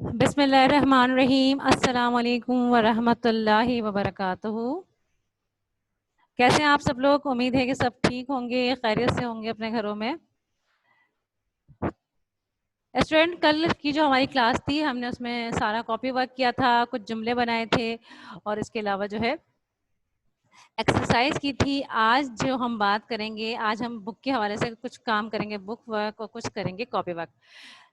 بسم اللہ الرحمن الرحیم. السلام علیکم ورحمۃ اللہ وبرکاتہ. کیسے ہیں آپ سب لوگ؟ امید ہے کہ سب ٹھیک ہوں گے، خیریت سے ہوں گے اپنے گھروں میں. اسٹوڈنٹ، کل کی جو ہماری کلاس تھی ہم نے اس میں سارا کاپی ورک کیا تھا، کچھ جملے بنائے تھے اور اس کے علاوہ جو ہے ایکسرسائز کی تھی. آج جو ہم بات کریں گے، آج ہم بک کے حوالے سے کچھ کام کریں گے، بک ورک اور کچھ کریں گے کاپی ورک.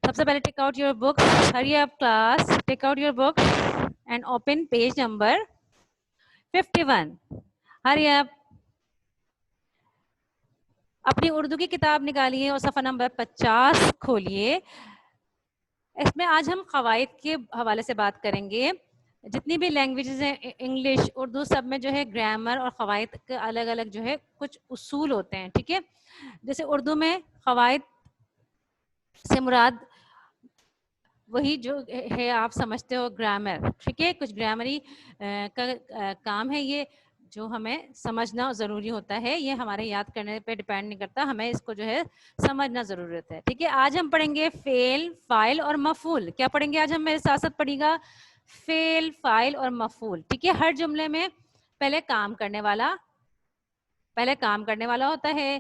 سب سے پہلے take out your book. Hurry up class, take out your book and open page number 51. Hurry up. اپنی اردو کی کتاب نکالیے اور صفحہ نمبر 50 کھولیے. اس میں آج ہم قواعد کے حوالے سے بات کریں گے. جتنی بھی لینگویجز ہیں، انگلش، اردو، سب میں جو ہے گرامر اور قواعد کے الگ الگ جو ہے کچھ اصول ہوتے ہیں. ٹھیک ہے، جیسے اردو میں قواعد سے مراد وہی جو ہے آپ سمجھتے ہو گرامر. ٹھیک ہے، کچھ گرامری کا کام ہے یہ جو ہمیں سمجھنا ضروری ہوتا ہے. یہ ہمارے یاد کرنے پہ ڈیپینڈ نہیں کرتا، ہمیں اس کو جو ہے سمجھنا ضرورت ہے. ٹھیک ہے، آج ہم پڑھیں گے فعل، فاعل اور مفعول. کیا پڑھیں گے آج ہم؟ میرے ساتھ ساتھ پڑھیے گا فعل، فاعل اور مفعول. ٹھیک ہے، ہر جملے میں پہلے کام کرنے والا ہوتا ہے،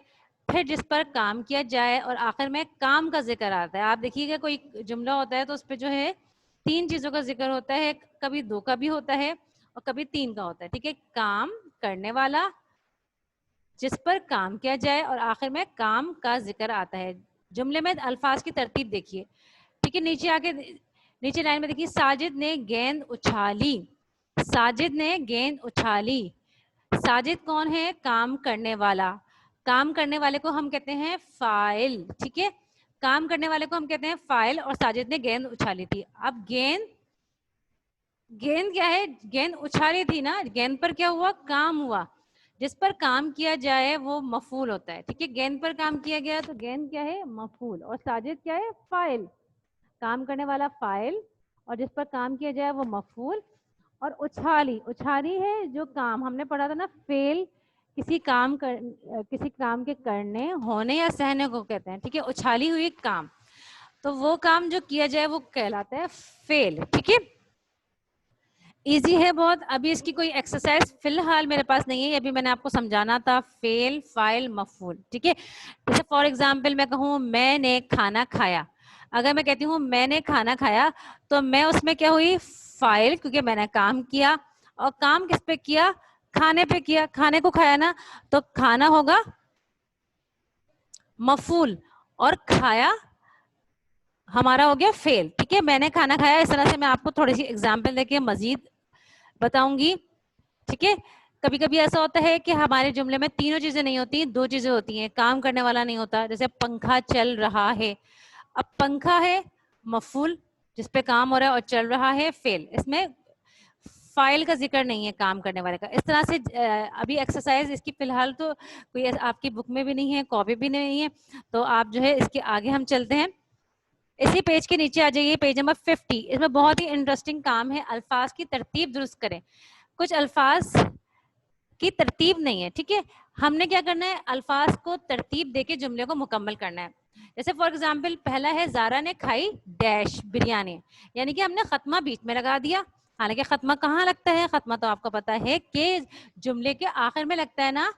پھر جس پر کام کیا جائے اور آخر میں کام کا ذکر آتا ہے. آپ دیکھیے گا کوئی جملہ ہوتا ہے تو اس پہ جو ہے 3 چیزوں کا ذکر ہوتا ہے، کبھی 2 کا بھی ہوتا ہے اور کبھی 3 کا ہوتا ہے. ٹھیک ہے، کام کرنے والا، جس پر کام کیا جائے اور آخر میں کام کا ذکر آتا ہے. جملے میں الفاظ کی ترتیب دیکھیے. ٹھیک ہے، نیچے آگے نیچے لائن میں دیکھیے، ساجد نے گیند اچھالی. ساجد نے گیند اچھالی. ساجد کون ہے؟ کام کرنے والا. کام کرنے والے کو ہم کہتے ہیں فاعل. ٹھیک ہے، کام کرنے والے کو ہم کہتے ہیں فاعل. اور ساجد نے گیند اچھالی تھی. اب گیند کیا ہے؟ گیند اچھالی تھی نا، گیند پر کیا ہوا؟ کام ہوا. جس پر کام کیا جائے وہ مفعول ہوتا ہے. ٹھیک ہے، گیند پر کام کیا گیا تو گیند کیا ہے؟ مفعول. اور ساجد کیا ہے؟ فاعل. کام کرنے والا فاعل اور جس پر کام کیا جائے وہ مفعول. اور اچھالی ہے جو کام ہم نے پڑھا تھا نا، فعل کسی کام کے کرنے، ہونے یا سہنے کو کہتے ہیں. ٹھیک ہے، اچھالی ہوئی کام، تو وہ کام جو کیا جائے وہ کہلاتا ہے فعل. ٹھیک ہے، ایزی ہے بہت. ابھی اس کی کوئی ایکسرسائز فی الحال میرے پاس نہیں ہے، ابھی میں نے آپ کو سمجھانا تھا فعل، فاعل، مفعول. ٹھیک ہے، جیسے فار ایگزامپل میں کہوں میں نے کھانا کھایا. اگر میں کہتی ہوں میں نے کھانا کھایا تو میں اس میں کیا ہوئی؟ فاعل، کیونکہ میں نے کام کیا. اور کام کس پہ کیا؟ کھانے پہ کیا. کھانے کو کھایا نا، تو کھانا ہوگا مفعول اور کھایا ہمارا ہو گیا فعل. ٹھیک ہے، میں نے کھانا کھایا. اس طرح سے میں آپ کو تھوڑی سی ایگزامپل دے کے مزید بتاؤں گی. ٹھیک ہے، کبھی کبھی ایسا ہوتا ہے کہ ہمارے جملے میں 3 چیزیں نہیں ہوتی، 2 چیزیں ہوتی ہیں. کام کرنے والا نہیں ہوتا، جیسے پنکھا چل رہا ہے. اب پنکھا ہے مفعول جس پہ کام ہو رہا ہے، اور چل رہا ہے فعل. اس میں فاعل کا ذکر نہیں ہے کام کرنے والے کا. اس طرح سے ابھی ایکسرسائز اس کی فی الحال تو کوئی آپ کی بک میں بھی نہیں ہے، کاپی بھی نہیں ہے، تو آپ جو ہے اس کے آگے ہم چلتے ہیں. اسی پیج کے نیچے آ جائیے، پیج نمبر 50. اس میں بہت ہی انٹرسٹنگ کام ہے، الفاظ کی ترتیب درست کریں. کچھ الفاظ کی ترتیب نہیں ہے. ٹھیک ہے، ہم نے کیا کرنا ہے؟ الفاظ کو ترتیب دے کے جملے کو مکمل کرنا ہے. جیسے فار ایگزامپل پہلا ہے زارا نے کھائی ڈیش بریانی، یعنی کہ ہم نے ختمہ بیچ میں لگا دیا. حالانکہ ختمہ کہاں لگتا ہے؟ ختمہ تو آپ کو پتا ہے کہ جملے کے آخر میں لگتا ہے نا.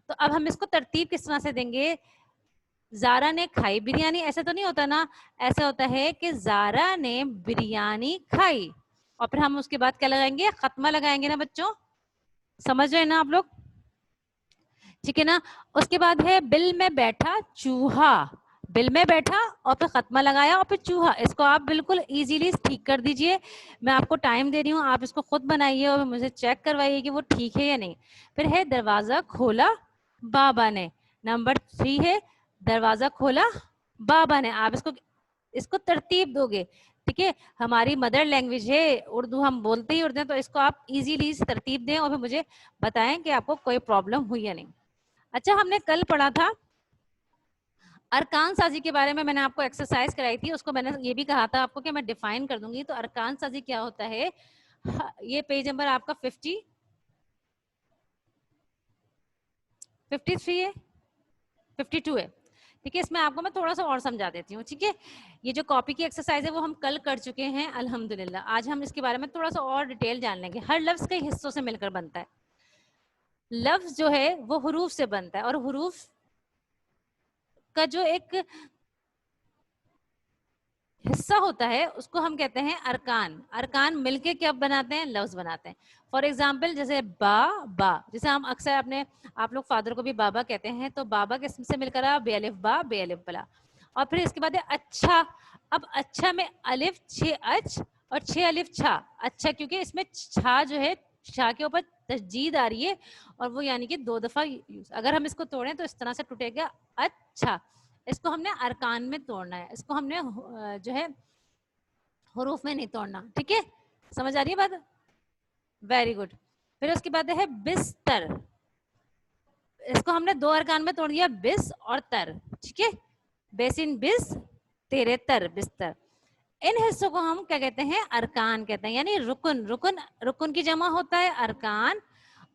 تو اب ہم اس کو ترتیب کس طرح سے دیں گے؟ زارا نے کھائی بریانی، ایسے تو نہیں ہوتا نا. ایسا ہوتا ہے کہ زارا نے بریانی کھائی اور پھر ہم اس کے بعد کیا لگائیں گے؟ ختمہ لگائیں گے نا بچوں. سمجھ رہے ہیں نا آپ لوگ؟ ٹھیک ہے نا. اس کے بعد ہے بل میں بیٹھا چوہا. بل میں بیٹھا اور پھر ختمہ لگایا اور پھر چوہا. اس کو آپ بالکل ایزیلی ٹھیک کر دیجئے. میں آپ کو ٹائم دے رہی ہوں، آپ اس کو خود بنائیے اور مجھے چیک کروائیے کہ وہ ٹھیک ہے یا نہیں. پھر ہے دروازہ کھولا بابا نے. نمبر 3 ہے دروازہ کھولا بابا نے. آپ اس کو ترتیب دو گے. ٹھیک ہے، ہماری مدر لینگویج ہے اردو، ہم بولتے ہی اردو ہیں، تو اس کو آپ ایزیلی ترتیب دیں اور پھر مجھے بتائیں کہ آپ کو کوئی پرابلم ہوئی یا نہیں. اچھا، ہم نے کل پڑھا تھا ارکان سازی کے بارے میں نے آپ کو ایکسرسائز کرائی تھی. اس کو میں نے یہ بھی کہا تھا آپ کو کہ میں ڈیفائن کر دوں گی. تو ارکان سازی کیا ہوتا ہے؟ یہ پیج نمبر آپ کا 53 ہے، 52 ہے. ٹھیک ہے. اس میں آپ کو میں تھوڑا سا اور سمجھا دیتی ہوں. ٹھیک ہے, یہ جو کاپی کی ایکسرسائز ہے وہ ہم کل کر چکے ہیں الحمدللہ. آج ہم اس کے بارے میں تھوڑا سا اور ڈیٹیل جان لیں گے. ہر لفظ کئی حصوں سے مل کر بنتا ہے. لفظ جو ہے وہ حروف سے بنتا ہے, اور حروف کا جو ایک حصہ ہوتا ہے اس کو ہم کہتے ہیں ارکان. ارکان مل کے کیا بناتے ہیں؟ لفظ بناتے ہیں. فار ایگزامپل جیسے با, جیسے ہم اکثر اپنے آپ لوگ فادر کو بھی بابا کہتے ہیں, تو بابا کس سے مل کر آ؟ بے الف با, بے الف بلا. اور پھر اس کے بعد ہے اچھا. اب اچھا میں الف 6 اچ اور 6 الف چھا. اچھا کیونکہ اس میں چھا جو ہے شا کے اوپر تشدید آ رہی ہے, اور وہ یعنی کہ 2 دفعہ اگر ہم اس کو توڑیں تو اس طرح سے ٹوٹے گا اچھا. اس کو ہم نے ارکان میں توڑنا ہے, اس کو ہم نے جو ہے حروف میں نہیں توڑنا. ٹھیک ہے, سمجھ آ رہی ہے بات؟ Very good. پھر اس کے بعد ہے بستر. اس کو ہم نے 2 ارکان میں توڑ دیا, بس اور تر. ٹھیک ہے, بیسن بس, تیرے تر, بستر. ان حصوں کو ہم کیا کہتے ہیں؟ ارکان کہتے ہیں, یعنی رکن. رکن کی جمع ہوتا ہے ارکان,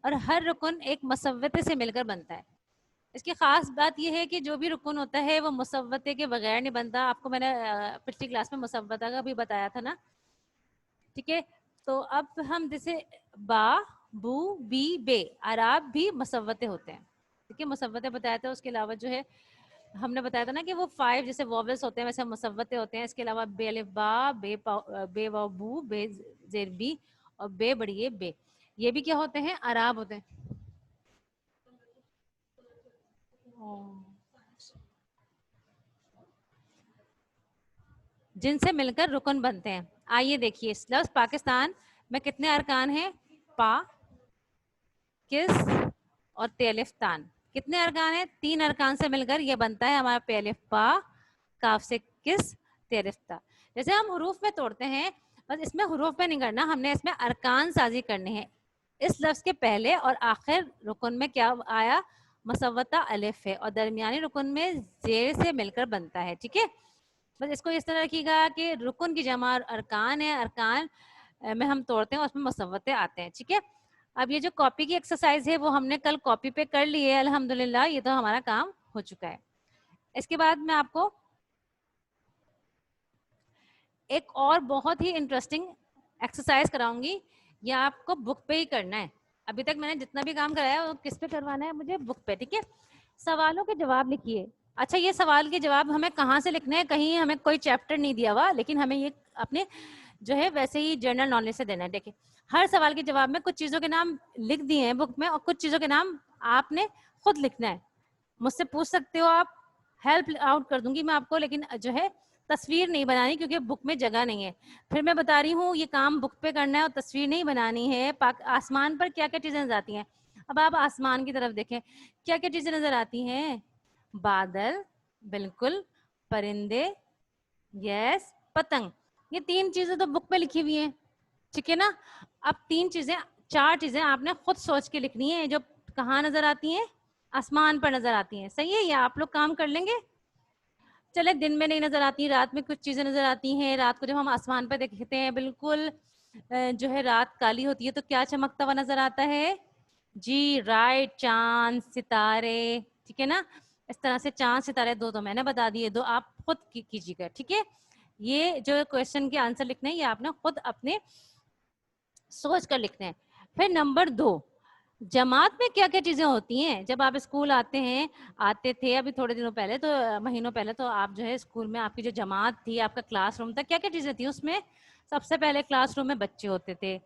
اور ہر رکن ایک مسوتے سے مل کر بنتا ہے. اس کی خاص بات یہ ہے کہ جو بھی رکن ہوتا ہے وہ مسوتے کے بغیر نہیں بنتا. آپ کو میں نے پچھلی کلاس میں مسوتہ کا بھی بتایا تھا نا. ٹھیک ہے, تو اب ہم جیسے با, بو, بی, بے, اعراب بھی مسوتے ہوتے ہیں. ٹھیک ہے, مسوتے بتایا تھا. اس کے علاوہ جو ہے ہم نے بتایا تھا نا کہ وہ 5 جیسے وویلس ہوتے ہیں ویسے مسوتے ہوتے ہیں. اس کے علاوہ بے الف با, بے واو بو, بے زیر بی, اور بے بڑی بے, یہ بھی کیا ہوتے ہیں؟ اعراب ہوتے ہیں. جن سے مل کر رکن بنتے ہیں. آئیے دیکھیے, اس لفظ پاکستان میں کتنے ارکان ہیں؟ پا, کس اور تے الف تان. کتنے ارکان ہیں؟ 3 ارکان سے مل کر یہ بنتا ہے ہمارا پے الف پا, کاف سے کس, تے الف تا. جیسے ہم حروف میں توڑتے ہیں, بس اس میں حروف میں نہیں کرنا, ہم نے اس میں ارکان سازی کرنی ہے. اس لفظ کے پہلے اور آخر رکن میں کیا آیا؟ مسوتہ الف ہے, اور درمیانی رکن میں زیر سے مل کر بنتا ہے. ٹھیک ہے, بس اس کو اس طرح رکھیے گا کہ رکن کی جمع ارکان ہے, ارکان میں ہم توڑتے ہیں اور اس میں مسوتے آتے ہیں. ٹھیک ہے, اب یہ جو کاپی کی ایکسرسائز ہے وہ ہم نے کل کاپی پہ کر لی ہے الحمدللہ. یہ تو ہمارا کام ہو چکا ہے. اس کے بعد میں آپ کو ایک اور بہت ہی انٹرسٹنگ ایکسرسائز کراؤں گی. یہ آپ کو بک پہ ہی کرنا ہے. ابھی تک میں نے جتنا بھی کام کرایا وہ کس پہ کروانا ہے؟ مجھے بک پہ. ٹھیک ہے, سوالوں کے جواب لکھیے. اچھا, یہ سوال کے جواب ہمیں کہاں سے لکھنے ہیں؟ کہیں ہمیں کوئی چیپٹر نہیں دیا ہوا, لیکن ہمیں یہ اپنے جو ہے ویسے ہی جنرل نالج سے دینا ہے. دیکھیں, ہر سوال کے جواب میں کچھ چیزوں کے نام لکھ دیے ہیں بک میں, اور کچھ چیزوں کے نام آپ نے خود لکھنا ہے. مجھ سے پوچھ سکتے ہو آپ, ہیلپ آؤٹ کر دوں گی میں آپ کو, لیکن جو ہے تصویر نہیں بنانی کیونکہ بک میں جگہ نہیں ہے. پھر میں بتا رہی ہوں یہ کام بک پہ کرنا ہے اور تصویر نہیں بنانی ہے. آسمان پر کیا کیا چیزیں نظر آتی ہیں؟ اب آپ آسمان کی طرف دیکھیں, کیا کیا چیزیں نظر آتی ہیں؟ بادل, بالکل, پرندے, یس, پتنگ. یہ 3 چیزیں تو بک پہ لکھی ہوئی ہیں. ٹھیک ہے نا, اب 4 چیزیں آپ نے خود سوچ کے لکھنی ہے جو کہاں نظر آتی ہیں؟ آسمان پر نظر آتی ہیں. صحیح ہے, یا آپ لوگ کام کر لیں گے؟ چلے, دن میں نہیں نظر آتی, رات میں کچھ چیزیں نظر آتی ہیں. رات کو جب ہم آسمان پہ دیکھتے ہیں بالکل جو ہے رات کالی ہوتی ہے تو کیا چمکتا ہوا نظر آتا ہے؟ جی رائٹ, چاند, ستارے. ٹھیک ہے نا, اس طرح سے چاند ستارے 2 تو میں نے بتا دیے, 2 آپ خود کیجیے گا. ٹھیک ہے, یہ جو کوشچن کے آنسر لکھنے ہیں یہ آپ نے خود اپنے سوچ کر لکھنے ہیں. پھر نمبر 2, جماعت میں کیا کیا چیزیں ہوتی ہیں؟ جب آپ اسکول آتے تھے ابھی تھوڑے دنوں پہلے, تو مہینوں پہلے, تو آپ جو ہے اسکول میں آپ کی جو جماعت تھی, آپ کا کلاس روم تھا, کیا کیا چیزیں تھیں اس میں؟ سب سے پہلے کلاس روم میں بچے ہوتے تھے.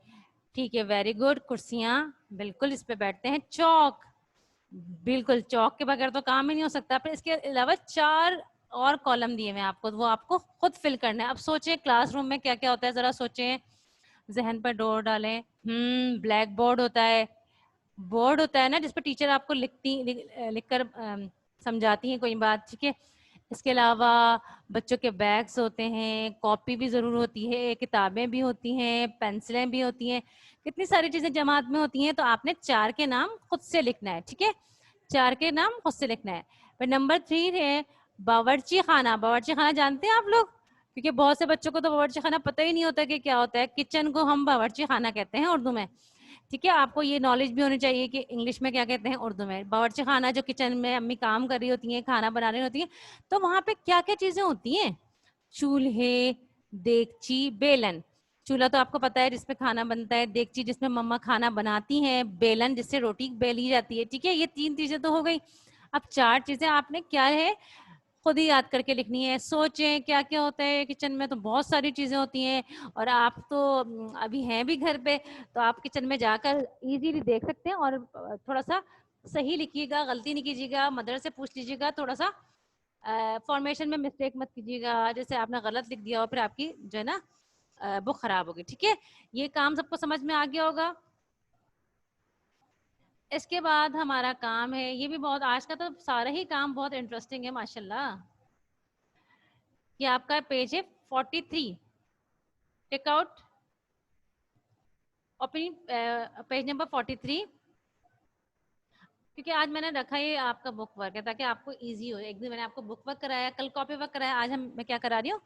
ٹھیک ہے, ویری گڈ. کرسیاں, بالکل, اس پہ بیٹھتے ہیں. چوک, بالکل, چوک کے بغیر تو کام ہی نہیں ہو سکتا. پھر اس کے علاوہ 4 اور کالم دیے میں آپ کو, وہ آپ کو خود فل کرنا ہے. اب سوچیں کلاس روم میں کیا کیا ہوتا ہے, ذرا سوچیں, ذہن پر ڈور ڈالیں. بلیک بورڈ ہوتا ہے, بورڈ ہوتا ہے نا جس پہ ٹیچر آپ کو لکھ کر سمجھاتی ہیں کوئی بات. ٹھیک ہے, اس کے علاوہ بچوں کے بیگس ہوتے ہیں, کاپی بھی ضرور ہوتی ہے, کتابیں بھی ہوتی ہیں, پینسلیں بھی ہوتی ہیں, کتنی ساری چیزیں جماعت میں ہوتی ہیں. تو آپ نے 4 کے نام خود سے لکھنا ہے. ٹھیک ہے, 4 کے نام خود سے لکھنا ہے. پھر نمبر 3 ہے باورچی خانہ. باورچی خانہ جانتے ہیں آپ لوگ؟ کیونکہ بہت سے بچوں کو تو باورچی خانہ پتہ ہی نہیں ہوتا کہ کیا ہوتا ہے. کچن کو ہم باورچی خانہ کہتے ہیں اردو میں. ٹھیک ہے. آپ کو یہ نالج بھی ہونی چاہیے کہ انگلش میں کیا کہتے ہیں اردو میں. باورچی خانہ جو کچن میں امی کام کر رہی ہوتی ہیں, کھانا بنا رہی ہوتی ہیں, تو وہاں پہ کیا کیا چیزیں ہوتی ہیں؟ چولہے, دیگچی, بیلن. چولہا تو آپ کو پتا ہے جس پہ کھانا بنتا ہے, دیگچی جس میں مما کھانا بناتی ہیں, بیلن جس سے روٹی بیلی جاتی ہے. ٹھیک ہے, یہ 3 چیزیں تو ہو گئی. اب 4 چیزیں آپ نے کیا ہے خود ہی یاد کر کے لکھنی ہے. سوچیں کیا کیا ہوتا ہے کچن میں, تو بہت ساری چیزیں ہوتی ہیں. اور آپ تو ابھی ہیں بھی گھر پہ, تو آپ کچن میں جا کر ایزیلی دیکھ سکتے ہیں, اور تھوڑا سا صحیح لکھیے گا, غلطی نہیں کیجیے گا, مدر سے پوچھ لیجیے گا, تھوڑا سا فارمیشن میں مسٹیک مت کیجیے گا, جیسے آپ نے غلط لکھ دیا اور پھر آپ کی جو ہے نا بک خراب ہوگی. ٹھیک ہے, یہ کام سب کو سمجھ میں آ گیا ہوگا. اس کے بعد ہمارا کام ہے, یہ بھی بہت, آج کا تو سارا ہی کام بہت انٹرسٹنگ ہے ماشاءاللہ. یہ آپ کا پیج ہے 43, ٹیک آؤٹ اپنی پیج نمبر 43, کیونکہ آج میں نے رکھا ہے آپ کا بک ورک ہے تاکہ آپ کو ایزی ہو. ایک دن میں نے آپ کو بک ورک کرایا, کل کاپی ورک کرایا, آج میں کیا کرا رہی ہوں.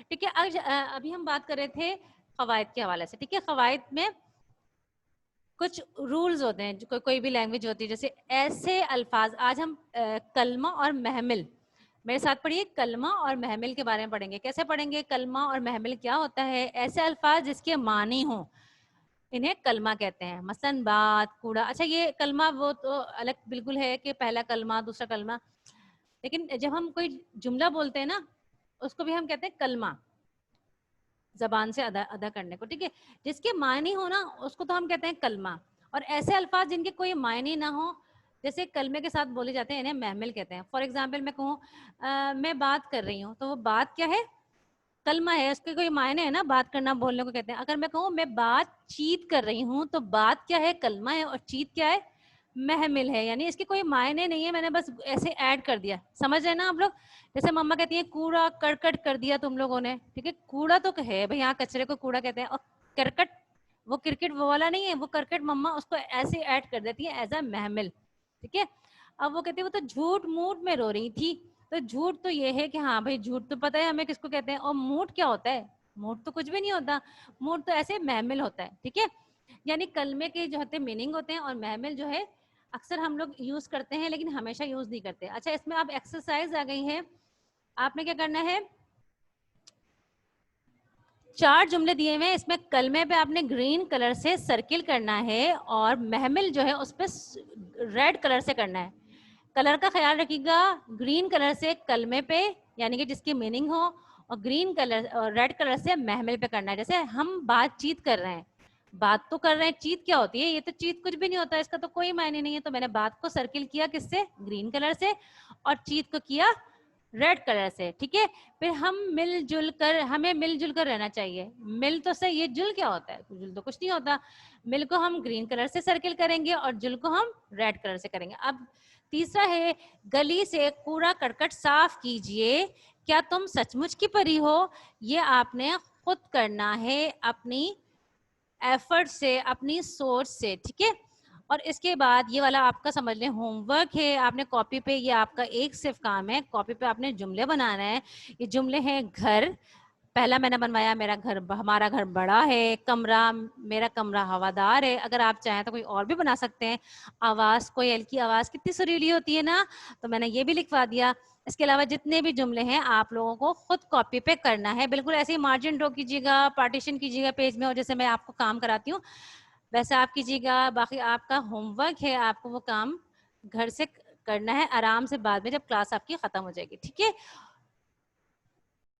ٹھیک ہے, آج ابھی ہم بات کر رہے تھے قواعد کے حوالے سے. ٹھیک ہے, قواعد میں کچھ رولز ہوتے ہیں, کوئی بھی لینگویج ہوتی ہے, جیسے ایسے الفاظ. آج ہم کلمہ اور محمل, میرے ساتھ پڑھیے, کلمہ اور محمل کے بارے میں پڑھیں گے. کیسے پڑھیں گے؟ کلمہ اور محمل کیا ہوتا ہے؟ ایسے الفاظ جس کے معنی ہوں انہیں کلمہ کہتے ہیں. مثلاً بات, کوڑا. اچھا, یہ کلمہ وہ تو الگ بالکل ہے کہ پہلا کلمہ دوسرا کلمہ, لیکن جب ہم کوئی جملہ بولتے ہیں نا اس کو بھی ہم کہتے ہیں کلمہ, زبان سے ادا کرنے کو. ٹھیک ہے, جس کے معنی ہو نا اس کو تو ہم کہتے ہیں کلمہ. اور ایسے الفاظ جن کے کوئی معنی نہ ہو, جیسے کلمے کے ساتھ بولے جاتے ہیں, انہیں محمل کہتے ہیں. فار ایگزامپل میں کہوں میں بات کر رہی ہوں, تو وہ بات کیا ہے؟ کلمہ ہے, اس کے کوئی معنی ہے نا, بات کرنا بولنے کو کہتے ہیں. اگر میں کہوں میں بات چیت کر رہی ہوں, تو بات کیا ہے؟ کلمہ ہے, اور چیت کیا ہے؟ محمل ہے. یعنی اس کے کوئی معنی نہیں ہے, میں نے بس ایسے ایڈ کر دیا. سمجھ رہے نا آپ لوگ؟ جیسے مما کہتی ہیں کوڑا کرکٹ کر دیا تم لوگوں نے. ٹھیک ہے, کوڑا تو ہے بھائی, یہاں کچرے کو کوڑا کہتے ہیں. اور کرکٹ وہ کرکٹ وہ والا نہیں ہے, وہ کرکٹ مما اس کو ایسے ایڈ کر دیتی ہے ایز اے محمل. ٹھیک ہے, اب وہ کہتی ہے وہ تو جھوٹ موٹ میں رو رہی تھی. تو جھوٹ تو یہ ہے کہ ہاں بھائی جھوٹ تو پتہ ہے ہمیں کس کو کہتے ہیں. اور موٹ کیا ہوتا ہے؟ موٹ تو کچھ بھی نہیں ہوتا, موٹ تو ایسے محمل ہوتا ہے. ٹھیک ہے, یعنی کلمے کے جو ہوتے ہیں میننگ ہوتے ہیں, اور محمل جو ہے اکثر ہم لوگ یوز کرتے ہیں لیکن ہمیشہ یوز نہیں کرتے. اچھا, اس میں اب ایکسرسائز آ گئی ہے, آپ نے کیا کرنا ہے, 4 جملے دیے ہوئے ہیں, اس میں کلمے پہ آپ نے گرین کلر سے سرکل کرنا ہے, اور محمل جو ہے اس پہ ریڈ کلر سے کرنا ہے. کلر کا خیال رکھیے گا, گرین کلر سے کلمے پہ یعنی کہ جس کی میننگ ہو, اور گرین کلر اور ریڈ کلر سے محمل پہ کرنا ہے. جیسے ہم بات چیت کر رہے ہیں, بات تو کر رہے ہیں, چیت کیا ہوتی ہے؟ یہ تو چیت کچھ بھی نہیں ہوتا, اس کا تو کوئی معنی نہیں ہے. تو میں نے بات کو سرکل کیا کس سے؟ گرین کلر سے, اور چیت کو کیا ریڈ کلر سے. ٹھیک ہے, پھر ہمیں مل جل کر رہنا چاہیے. مل تو صحیح, یہ جل کیا ہوتا ہے؟ جل تو کچھ نہیں ہوتا. مل کو ہم گرین کلر سے سرکل کریں گے, اور جل کو ہم ریڈ کلر سے کریں گے. اب تیسرا ہے, گلی سے کوڑا کرکٹ صاف کیجئے. کیا تم سچ مچ کی پری ہو؟ یہ آپ نے خود کرنا ہے اپنی ایفرٹ سے, اپنی سوچ سے. ٹھیک ہے, اور اس کے بعد یہ والا آپ کا سمجھ لیں ہوم ورک ہے. آپ نے کاپی پہ, یہ آپ کا ایک صرف کام ہے, کاپی پہ آپ نے جملے بنانا ہے. یہ جملے ہیں گھر, پہلا میں نے بنوایا میرا گھر, ہمارا گھر بڑا ہے. کمرہ, میرا کمرہ ہوادار ہے. اگر آپ چاہیں تو کوئی اور بھی بنا سکتے ہیں. آواز, کوئل کی آواز کتنی سریلی ہوتی ہے نا, تو میں نے یہ بھی لکھوا دیا. اس کے علاوہ جتنے بھی جملے ہیں آپ لوگوں کو خود کاپی پہ کرنا ہے. بالکل ایسے ہی مارجن ڈرا کیجیے گا, پارٹیشن کیجیے گا پیج میں, اور جیسے میں آپ کو کام کراتی ہوں ویسے آپ کیجیے گا. باقی آپ کا ہوم ورک ہے, آپ کو وہ کام گھر سے کرنا ہے آرام سے, بعد میں جب کلاس آپ کی ختم ہو جائے گی. ٹھیک ہے,